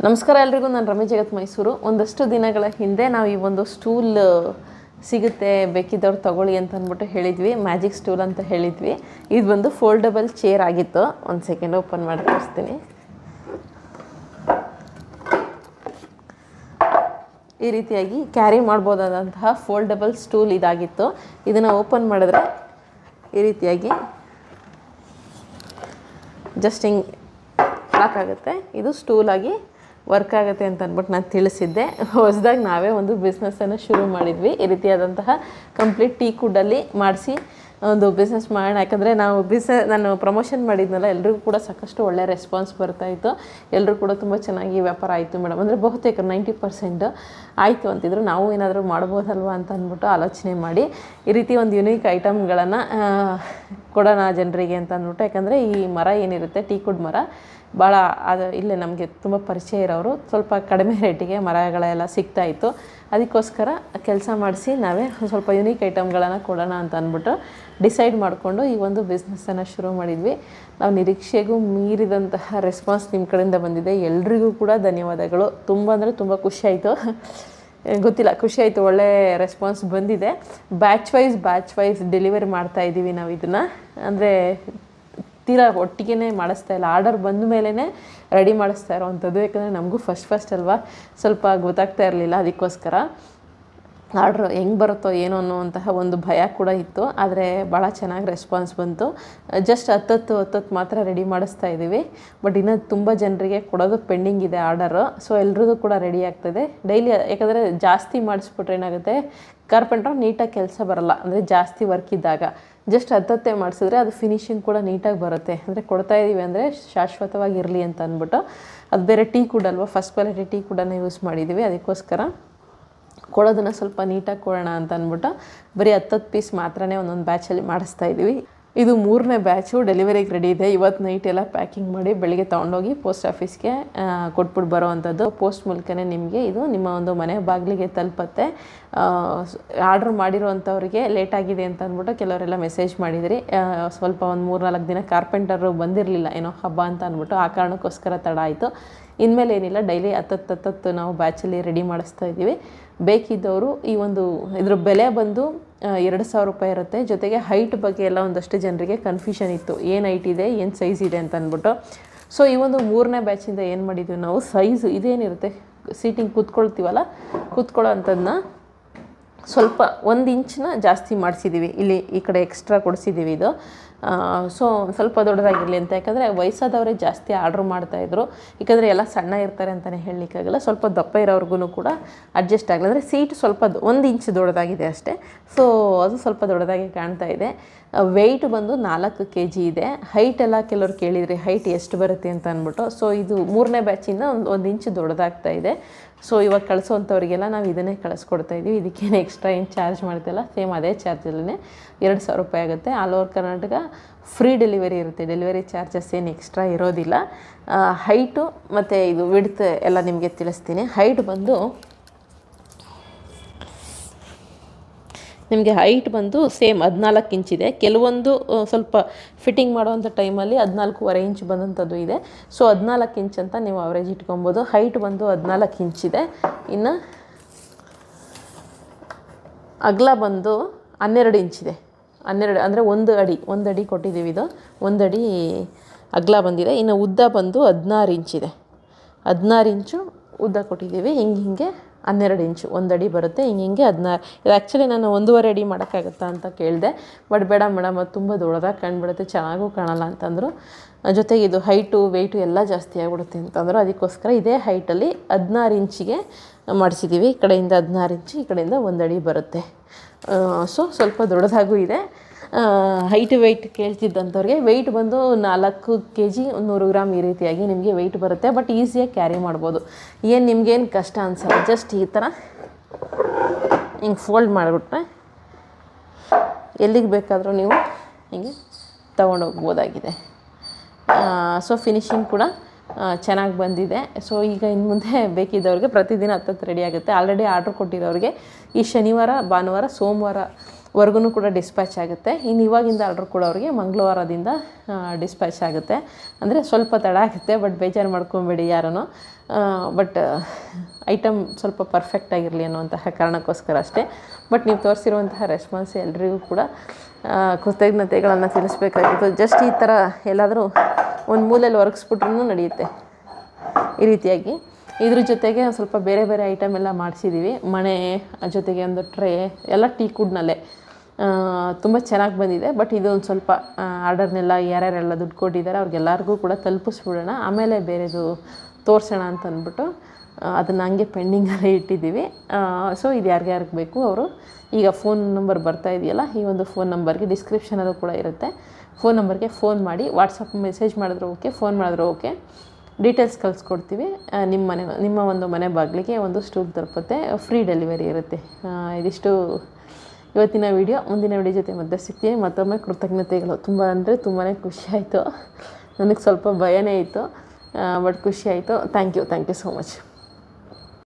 ನಮಸ್ಕಾರ ಎಲ್ರಿಗೂ. ನಾನು ರಮೇಶ್ ಜಗತ್ ಮೈಸೂರು. ಒಂದಷ್ಟು ದಿನಗಳ ಹಿಂದೆ ನಾವು ಈ ಒಂದು ಸ್ಟೂಲ್ ಸಿಗುತ್ತೆ, ಬೇಕಿದ್ದವ್ರು ತಗೊಳ್ಳಿ ಅಂತ ಅಂದ್ಬಿಟ್ಟು ಹೇಳಿದ್ವಿ. ಮ್ಯಾಜಿಕ್ ಸ್ಟೂಲ್ ಅಂತ ಹೇಳಿದ್ವಿ. ಇದು ಬಂದು ಫೋಲ್ಡಬಲ್ ಚೇರ್ ಆಗಿತ್ತು. ಒಂದು ಸೆಕೆಂಡ್ ಓಪನ್ ಮಾಡಿ ತೋರಿಸ್ತೀನಿ. ಈ ರೀತಿಯಾಗಿ ಕ್ಯಾರಿ ಮಾಡ್ಬೋದಾದಂತಹ ಫೋಲ್ಡಬಲ್ ಸ್ಟೂಲ್ ಇದಾಗಿತ್ತು. ಇದನ್ನು ಓಪನ್ ಮಾಡಿದ್ರೆ ಈ ರೀತಿಯಾಗಿ ಜಸ್ಟ್ ಹಿಂಗೆ ಲಾಕ್ ಆಗುತ್ತೆ. ಇದು ಸ್ಟೂಲಾಗಿ ವರ್ಕ್ ಆಗುತ್ತೆ ಅಂತ ಅಂದ್ಬಿಟ್ಟು ನಾನು ತಿಳಿಸಿದ್ದೆ. ಹೊಸದಾಗಿ ನಾವೇ ಒಂದು ಬಿಸ್ನೆಸ್ಸನ್ನು ಶುರು ಮಾಡಿದ್ವಿ. ಈ ರೀತಿಯಾದಂತಹ ಕಂಪ್ಲೀಟ್ ಟೀ ಕುಡ್ಡಲ್ಲಿ ಮಾಡಿಸಿ ಒಂದು ಬಿಸ್ನೆಸ್ ಮಾಡೋಣ. ಯಾಕಂದರೆ ನಾನು ಪ್ರಮೋಷನ್ ಮಾಡಿದ್ನಲ್ಲ, ಎಲ್ರಿಗೂ ಕೂಡ ಸಾಕಷ್ಟು ಒಳ್ಳೆಯ ರೆಸ್ಪಾನ್ಸ್ ಬರ್ತಾಯಿತ್ತು. ಎಲ್ಲರೂ ಕೂಡ ತುಂಬ ಚೆನ್ನಾಗಿ ವ್ಯಾಪಾರ ಆಯಿತು ಮೇಡಮ್, ಅಂದರೆ ಬಹುತೇಕ 90% ಆಯಿತು ಅಂತಿದ್ರು. ನಾವು ಏನಾದರೂ ಮಾಡ್ಬೋದಲ್ವ ಅಂತ ಅಂದ್ಬಿಟ್ಟು ಆಲೋಚನೆ ಮಾಡಿ ಈ ರೀತಿ ಒಂದು ಯುನೀಕ್ ಐಟಮ್ಗಳನ್ನು ಕೊಡೋಣ ಜನರಿಗೆ ಅಂತ ಅಂದ್ಬಿಟ್ಟು. ಯಾಕಂದರೆ ಈ ಮರ ಏನಿರುತ್ತೆ, ಟೀ ಕುಡ್ ಮರ, ಭಾಳ ಇಲ್ಲೇ ನಮಗೆ ತುಂಬ ಪರಿಚಯ ಇರೋರು, ಸ್ವಲ್ಪ ಕಡಿಮೆ ರೇಟಿಗೆ ಮರಗಳೆಲ್ಲ ಸಿಗ್ತಾಯಿತ್ತು. ಅದಕ್ಕೋಸ್ಕರ ಕೆಲಸ ಮಾಡಿಸಿ ನಾವೇ ಸ್ವಲ್ಪ ಯುನೀಕ್ ಐಟಮ್ಗಳನ್ನು ಕೊಡೋಣ ಅಂತ ಅಂದ್ಬಿಟ್ಟು ಡಿಸೈಡ್ ಮಾಡಿಕೊಂಡು ಈ ಒಂದು ಬಿಸ್ನೆಸ್ಸನ್ನು ಶುರು ಮಾಡಿದ್ವಿ. ನಾವು ನಿರೀಕ್ಷೆಗೂ ಮೀರಿದಂತಹ ರೆಸ್ಪಾನ್ಸ್ ನಿಮ್ಮ ಕಡೆಯಿಂದ ಬಂದಿದೆ. ಎಲ್ರಿಗೂ ಕೂಡ ಧನ್ಯವಾದಗಳು. ತುಂಬ ಅಂದರೆ ತುಂಬ ಖುಷಿಯಾಯಿತು. ಗೊತ್ತಿಲ್ಲ, ಖುಷಿಯಾಯಿತು. ಒಳ್ಳೆ ರೆಸ್ಪಾನ್ಸ್ ಬಂದಿದೆ. ಬ್ಯಾಚ್ ವೈಸ್ ಡೆಲಿವರಿ ಮಾಡ್ತಾಯಿದ್ದೀವಿ ನಾವು ಇದನ್ನು. ಅಂದರೆ ತೀರಾ ಒಟ್ಟಿಗೆ ಮಾಡಿಸ್ತಾ ಇಲ್ಲ, ಆರ್ಡರ್ ಬಂದ ಮೇಲೇ ರೆಡಿ ಮಾಡಿಸ್ತಾ ಇರೋವಂಥದ್ದು. ಯಾಕಂದರೆ ನಮಗೂ ಫಸ್ಟ್ ಅಲ್ವಾ, ಸ್ವಲ್ಪ ಗೊತ್ತಾಗ್ತಾ ಇರಲಿಲ್ಲ. ಅದಕ್ಕೋಸ್ಕರ ಆರ್ಡ್ರ್ ಹೆಂಗೆ ಬರುತ್ತೋ ಏನೋ ಅನ್ನೋವಂತಹ ಒಂದು ಭಯ ಕೂಡ ಇತ್ತು. ಆದರೆ ಭಾಳ ಚೆನ್ನಾಗಿ ರೆಸ್ಪಾನ್ಸ್ ಬಂತು. ಜಸ್ಟ್ 10 ಮಾತ್ರ ರೆಡಿ ಮಾಡಿಸ್ತಾ ಇದ್ದೀವಿ. ಬಟ್ ಇನ್ನೂ ತುಂಬ ಜನರಿಗೆ ಕೊಡೋದು ಪೆಂಡಿಂಗ್ ಇದೆ ಆರ್ಡರು. ಸೊ ಎಲ್ರದ್ದು ಕೂಡ ರೆಡಿ ಆಗ್ತದೆ ಡೈಲಿ. ಯಾಕಂದರೆ ಜಾಸ್ತಿ ಮಾಡಿಸ್ಬಿಟ್ರೆ ಏನಾಗುತ್ತೆ, ಕಾರ್ಪೆಂಟ್ರ್ ನೀಟಾಗಿ ಕೆಲಸ ಬರೋಲ್ಲ. ಅಂದರೆ ಜಾಸ್ತಿ ವರ್ಕ್ ಇದ್ದಾಗ ಜಸ್ಟ್ 10 ಮಾಡಿಸಿದ್ರೆ ಅದು ಫಿನಿಶಿಂಗ್ ಕೂಡ ನೀಟಾಗಿ ಬರುತ್ತೆ. ಅಂದರೆ ಕೊಡ್ತಾಯಿದ್ದೀವಿ ಅಂದರೆ ಶಾಶ್ವತವಾಗಿರಲಿ ಅಂತ ಅಂದ್ಬಿಟ್ಟು. ಅದು ಬೇರೆ ಟೀ ಕುಡ್ ಅಲ್ವಾ, ಫಸ್ಟ್ ಕ್ವಾಲಿಟಿ ಟೀ ಕುಡನ್ನು ಯೂಸ್ ಮಾಡಿದ್ದೀವಿ. ಅದಕ್ಕೋಸ್ಕರ ಕೊಡೋದನ್ನು ಸ್ವಲ್ಪ ನೀಟಾಗಿ ಕೊಡೋಣ ಅಂತ ಅಂದ್ಬಿಟ್ಟು ಬರೀ 10 ಪೀಸ್ ಮಾತ್ರನೇ ಒಂದೊಂದು ಬ್ಯಾಚಲ್ಲಿ ಮಾಡಿಸ್ತಾಯಿದ್ದೀವಿ. ಇದು 3ನೇ ಬ್ಯಾಚು ಡೆಲಿವರಿಗೆ ರೆಡಿ ಇದೆ. ಇವತ್ತು ನೈಟ್ ಎಲ್ಲ ಪ್ಯಾಕಿಂಗ್ ಮಾಡಿ ಬೆಳಿಗ್ಗೆ ತೊಗೊಂಡೋಗಿ ಪೋಸ್ಟ್ ಆಫೀಸ್ಗೆ ಕೊಟ್ಬಿಟ್ಟು ಬರೋ ಅಂಥದ್ದು. ಪೋಸ್ಟ್ ಮೂಲಕನೇ ನಿಮಗೆ ಇದು ನಿಮ್ಮ ಒಂದು ಮನೆ ಬಾಗಿಲಿಗೆ ತಲುಪತ್ತೆ. ಆರ್ಡ್ರ್ ಮಾಡಿರೋವಂಥವ್ರಿಗೆ ಲೇಟ್ ಆಗಿದೆ ಅಂತ ಅಂದ್ಬಿಟ್ಟು ಕೆಲವರೆಲ್ಲ ಮೆಸೇಜ್ ಮಾಡಿದಿರಿ. ಸ್ವಲ್ಪ ಒಂದು 3-4 ದಿನ ಕಾರ್ಪೆಂಟರು ಬಂದಿರಲಿಲ್ಲ, ಏನೋ ಹಬ್ಬ ಅಂತ ಅಂದ್ಬಿಟ್ಟು. ಆ ಕಾರಣಕ್ಕೋಸ್ಕರ ತಡ ಆಯಿತು. ಇನ್ಮೇಲೆ ಏನಿಲ್ಲ, ಡೈಲಿ 10 ನಾವು ಬ್ಯಾಚಲ್ಲಿ ರೆಡಿ ಮಾಡಿಸ್ತಾ ಇದ್ದೀವಿ. ಬೇಕಿದ್ದವರು ಈ ಒಂದು ಇದ್ರ ಬೆಲೆ ಬಂದು 2,000 ರೂಪಾಯಿ ಇರುತ್ತೆ. ಜೊತೆಗೆ ಹೈಟ್ ಬಗ್ಗೆ ಎಲ್ಲ ಒಂದಷ್ಟು ಜನರಿಗೆ ಕನ್ಫ್ಯೂಷನ್ ಇತ್ತು, ಏನು ಹೈಟ್ ಇದೆ, ಏನು ಸೈಜ್ ಇದೆ ಅಂತ ಅಂದ್ಬಿಟ್ಟು. ಸೊ ಈ ಒಂದು 3ನೇ ಬ್ಯಾಚಿಂದ ಏನು ಮಾಡಿದ್ವಿ ನಾವು, ಸೈಜ್ ಇದೇನಿರುತ್ತೆ, ಸೀಟಿಂಗ್ ಕೂತ್ಕೊಳ್ತೀವಲ್ಲ, ಕೂತ್ಕೊಳ್ಳೋ ಅಂಥದ್ದನ್ನ ಸ್ವಲ್ಪ 1 ಇಂಚನ್ನ ಜಾಸ್ತಿ ಮಾಡಿಸಿದ್ದೀವಿ. ಇಲ್ಲಿ ಈ ಕಡೆ ಎಕ್ಸ್ಟ್ರಾ ಕೊಡಿಸಿದ್ದೀವಿ ಇದು. ಸೊ ಸ್ವಲ್ಪ ದೊಡ್ಡದಾಗಿರಲಿ ಅಂತ. ಯಾಕಂದರೆ ವಯಸ್ಸಾದವರೇ ಜಾಸ್ತಿ ಆರ್ಡ್ರ್ ಮಾಡ್ತಾಯಿದ್ರು. ಯಾಕಂದರೆ ಎಲ್ಲ ಸಣ್ಣ ಇರ್ತಾರೆ ಅಂತಲೇ ಹೇಳಲಿಕ್ಕಾಗಲ್ಲ. ಸ್ವಲ್ಪ ದಪ್ಪ ಇರೋರ್ಗು ಕೂಡ ಅಡ್ಜಸ್ಟ್ ಆಗಲಿ. ಅಂದರೆ ಸೀಟ್ ಸ್ವಲ್ಪ 1 ಇಂಚ್ ದೊಡ್ಡದಾಗಿದೆ ಅಷ್ಟೇ. ಸೊ ಅದು ಸ್ವಲ್ಪ ದೊಡ್ಡದಾಗಿ ಕಾಣ್ತಾ ಇದೆ. ವೆಯ್ಟ್ ಬಂದು 4 kg ಇದೆ. ಹೈಟ್ ಎಲ್ಲ ಕೆಲವ್ರು ಕೇಳಿದ್ರಿ, ಹೈಟ್ ಎಷ್ಟು ಬರುತ್ತೆ ಅಂತ ಅಂದ್ಬಿಟ್ಟು. ಸೊ ಇದು 3ನೇ ಬ್ಯಾಚಿಂದ 1 ಇಂಚ್ ದೊಡ್ಡದಾಗ್ತಾ ಇದೆ. ಸೊ ಇವಾಗ ಕಳಿಸೋವಂಥವ್ರಿಗೆಲ್ಲ ನಾವು ಇದನ್ನೇ ಕಳಿಸ್ಕೊಡ್ತಾಯಿದ್ದೀವಿ. ಇದಕ್ಕೇನು ಎಕ್ಸ್ಟ್ರಾ ಏನು ಚಾರ್ಜ್ ಮಾಡ್ತಿಲ್ಲ, ಸೇಮ್ ಅದೇ ಚಾರ್ಜಲ್ಲೇ 2,000 ರೂಪಾಯಿ ಆಗುತ್ತೆ. All over Karnataka free delivery ಇರುತ್ತೆ. ಡೆಲಿವರಿ ಚಾರ್ಜಸ್ ಏನು ಎಕ್ಸ್ಟ್ರಾ ಇರೋದಿಲ್ಲ. ಹೈಟು ಮತ್ತು ಇದು ವಿಡ್ತ್ ಎಲ್ಲ ನಿಮಗೆ ತಿಳಿಸ್ತೀನಿ. ಹೈಟ್ ಬಂದು ನಿಮಗೆ ಸೇಮ್ 14 ಇಂಚಿದೆ. ಕೆಲವೊಂದು ಸ್ವಲ್ಪ ಫಿಟ್ಟಿಂಗ್ ಮಾಡೋವಂಥ ಟೈಮಲ್ಲಿ 14.5 ಇಂಚ್ ಬಂದಂಥದ್ದು ಇದೆ. ಸೊ 14 ಇಂಚ್ ಅಂತ ನೀವು ಅವರೇಜ್ ಇಟ್ಕೊಬೋದು. ಹೈಟ್ ಬಂದು 14 ಇಂಚಿದೆ. ಇನ್ನು ಅಗಲ ಬಂದು 12 ಇಂಚಿದೆ. 12 ಅಂದರೆ 1 ಅಡಿ ಕೊಟ್ಟಿದ್ದೀವಿ. ಇದು 1 ಅಡಿ ಅಗಲ ಬಂದಿದೆ. ಇನ್ನು ಉದ್ದ ಬಂದು 16 ಇಂಚಿದೆ. 16 ಇಂಚು ಉದ್ದ ಕೊಟ್ಟಿದ್ದೀವಿ. ಹಿಂಗೆ 12 ಇಂಚು 1 ಅಡಿ ಬರುತ್ತೆ. ಹಿಂಗೆ 16. ಇದು ಆ್ಯಕ್ಚುಲಿ ನಾನು 1.5 ಅಡಿ ಮಾಡೋಕ್ಕಾಗುತ್ತಾ ಅಂತ ಕೇಳಿದೆ. ಬಟ್ ಬೇಡ ಮೇಡಮ್, ಅದು ತುಂಬ ದೊಡ್ಡದಾಗಿ ಕಾಣ್ಬಿಡುತ್ತೆ, ಚೆನ್ನಾಗೂ ಕಾಣಲ್ಲ ಅಂತಂದರು. ಜೊತೆಗೆ ಇದು ಹೈಟು ವೆಯ್ಟು ಎಲ್ಲ ಜಾಸ್ತಿ ಆಗಿಬಿಡುತ್ತೆ ಅಂತಂದರು. ಅದಕ್ಕೋಸ್ಕರ ಇದೇ ಹೈಟಲ್ಲಿ 16 ಇಂಚಿಗೆ ಮಾಡಿಸಿದ್ದೀವಿ. ಈ ಕಡೆಯಿಂದ 16 ಇಂಚು, ಈ ಕಡೆಯಿಂದ 1 ಅಡಿ ಬರುತ್ತೆ. ಸೊ ಸ್ವಲ್ಪ ದೊಡ್ಡದಾಗೂ ಇದೆ. ಹೈಟ್ ವೆಯ್ಟ್ ಕೇಳ್ತಿದ್ದಂಥವ್ರಿಗೆ ವೆಯ್ಟ್ ಬಂದು 4 kg 100 ಗ್ರಾಮ್ ಈ ರೀತಿಯಾಗಿ ನಿಮಗೆ ವೆಯ್ಟ್ ಬರುತ್ತೆ. ಬಟ್ ಈಸಿಯಾಗಿ ಕ್ಯಾರಿ ಮಾಡ್ಬೋದು. ಏನು ನಿಮಗೇನು ಕಷ್ಟ ಅನ್ಸಲ್ಲ. ಜಸ್ಟ್ ಈ ಥರ ಹಿಂಗೆ ಫೋಲ್ಡ್ ಮಾಡಿಬಿಟ್ರೆ ಎಲ್ಲಿಗೆ ಬೇಕಾದರೂ ನೀವು ಹಿಂಗೆ ತೊಗೊಂಡೋಗ್ಬೋದಾಗಿದೆ. ಸೊ ಫಿನಿಶಿಂಗ್ ಕೂಡ ಚೆನ್ನಾಗಿ ಬಂದಿದೆ. ಸೊ ಈಗ ಇನ್ನು ಮುಂದೆ ಬೇಕಿದ್ದವ್ರಿಗೆ ಪ್ರತಿದಿನ ಹತ್ತತ್ತು ರೆಡಿ ಆಗುತ್ತೆ. ಆಲ್ರೆಡಿ ಆರ್ಡ್ರ್ ಕೊಟ್ಟಿರೋರಿಗೆ ಈ ಶನಿವಾರ, ಭಾನುವಾರ, ಸೋಮವಾರವರೆಗೂ ಕೂಡ ಡಿಸ್ಪ್ಯಾಚ್ ಆಗುತ್ತೆ. ಇನ್ನು ಇವಾಗಿಂದ ಆರ್ಡ್ರ್ ಕೊಡೋರಿಗೆ ಮಂಗಳವಾರದಿಂದ ಡಿಸ್ಪ್ಯಾಚ್ ಆಗುತ್ತೆ. ಅಂದರೆ ಸ್ವಲ್ಪ ತಡ ಆಗುತ್ತೆ, ಬಟ್ ಬೇಜಾರು ಮಾಡ್ಕೊಬೇಡಿ ಯಾರೂ. ಬಟ್ ಐಟಮ್ ಸ್ವಲ್ಪ ಪರ್ಫೆಕ್ಟಾಗಿರಲಿ ಅನ್ನುವಂತಹ ಕಾರಣಕ್ಕೋಸ್ಕರ ಅಷ್ಟೇ. ಬಟ್ ನೀವು ತೋರಿಸಿರುವಂತಹ ರೆಸ್ಪಾನ್ಸ್ ಎಲ್ರಿಗೂ ಕೂಡ ಕೃತಜ್ಞತೆಗಳನ್ನು ತಿಳಿಸ್ಬೇಕಾಗಿತ್ತು. ಜಸ್ಟ್ ಈ ಥರ ಎಲ್ಲಾದರೂ ಒಂದು ಮೂಲೆಯಲ್ಲಿ ಒರಗಿಸ್ಬಿಟ್ರೂ ನಡೆಯುತ್ತೆ ಈ ರೀತಿಯಾಗಿ. ಇದ್ರ ಜೊತೆಗೆ ಸ್ವಲ್ಪ ಬೇರೆ ಬೇರೆ ಐಟಮ್ ಎಲ್ಲ ಮಾಡಿಸಿದ್ದೀವಿ. ಮಣೆ ಜೊತೆಗೆ ಒಂದು ಟ್ರೇ ಎಲ್ಲ ಟೀ ಕುಡ್ನಲ್ಲೇ ತುಂಬ ಚೆನ್ನಾಗಿ ಬಂದಿದೆ. ಬಟ್ ಇದು ಒಂದು ಸ್ವಲ್ಪ ಆರ್ಡರ್ನೆಲ್ಲ ಯಾರ್ಯಾರೆಲ್ಲ ದುಡ್ಡು ಕೊಟ್ಟಿದ್ದಾರೆ ಅವ್ರಿಗೆಲ್ಲರಿಗೂ ಕೂಡ ತಲುಪಿಸ್ಬಿಡೋಣ, ಆಮೇಲೆ ಬೇರೆದು ತೋರಿಸೋಣ ಅಂತ ಅಂದ್ಬಿಟ್ಟು ಅದನ್ನು ಹಂಗೆ ಪೆಂಡಿಂಗಲ್ಲೇ ಇಟ್ಟಿದ್ದೀವಿ. ಸೊ ಇದು ಯಾರ್ಯಾರಿಗೆ ಬೇಕು ಅವರು ಈಗ ಫೋನ್ ನಂಬರ್ ಬರ್ತಾ ಇದೆಯಲ್ಲ, ಈ ಒಂದು ಫೋನ್ ನಂಬರ್ಗೆ ಡಿಸ್ಕ್ರಿಪ್ಷನಲ್ಲೂ ಕೂಡ ಇರುತ್ತೆ. ಫೋನ್ ನಂಬರ್ಗೆ ಫೋನ್ ಮಾಡಿ, ವಾಟ್ಸಪ್ ಮೆಸೇಜ್ ಮಾಡಿದ್ರು ಓಕೆ, ಫೋನ್ ಮಾಡಿದ್ರು ಓಕೆ, ಡೀಟೇಲ್ಸ್ ಕಳಿಸ್ಕೊಡ್ತೀವಿ. ನಿಮ್ಮ ಒಂದು ಮನೆ ಬಾಗಿಲಿಗೆ ಒಂದು ಸ್ಟೂಲ್ ತಲುಪುತ್ತೆ, ಫ್ರೀ ಡೆಲಿವರಿ ಇರುತ್ತೆ. ಇದಿಷ್ಟು ಇವತ್ತಿನ ವಿಡಿಯೋ. ಮುಂದಿನ ವಿಡಿಯೋ ಜೊತೆ ಮತ್ತೆ ಸಿಗ್ತೀನಿ. ಮತ್ತೊಮ್ಮೆ ಕೃತಜ್ಞತೆಗಳು. ತುಂಬ ಅಂದರೆ ತುಂಬಾ ಖುಷಿ ಆಯಿತು. ನನಗೆ ಸ್ವಲ್ಪ ಭಯನೇ ಇತ್ತು, ಬಟ್ ಖುಷಿ ಆಯಿತು. Thank you so much.